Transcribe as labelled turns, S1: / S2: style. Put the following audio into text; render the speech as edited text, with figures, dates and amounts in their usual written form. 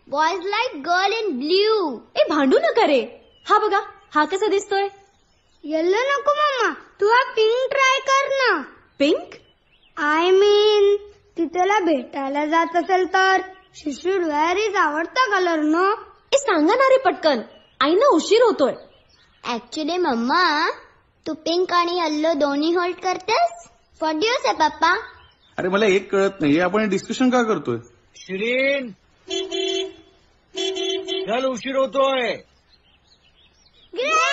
S1: Boys like girl in blue.
S2: ए भांडू नका रे. हा बघा, हा कसा दिसतोय?
S1: येल्लो नको मम्मा, तू हा पिंक ट्राय कर ना.
S2: पिंक?
S1: आय मीन ती त्याला भेटायला जात असेल तर शी शुड वेअर इज आवडता कलर नो.
S2: ए सांगा ना रे पटकन, आईना उशीर होतोय.
S1: ऍक्च्युली मम्मा, तू पिंक आणि येल्लो दोन्ही होल्ड करतेस? व्हॉट डू यू से पप्पा?
S3: अरे मला एक कळत नाही, आपण डिस्कशन का करतोय?
S4: शिरीन, चल उशीर होतोय.
S1: ग्रेट.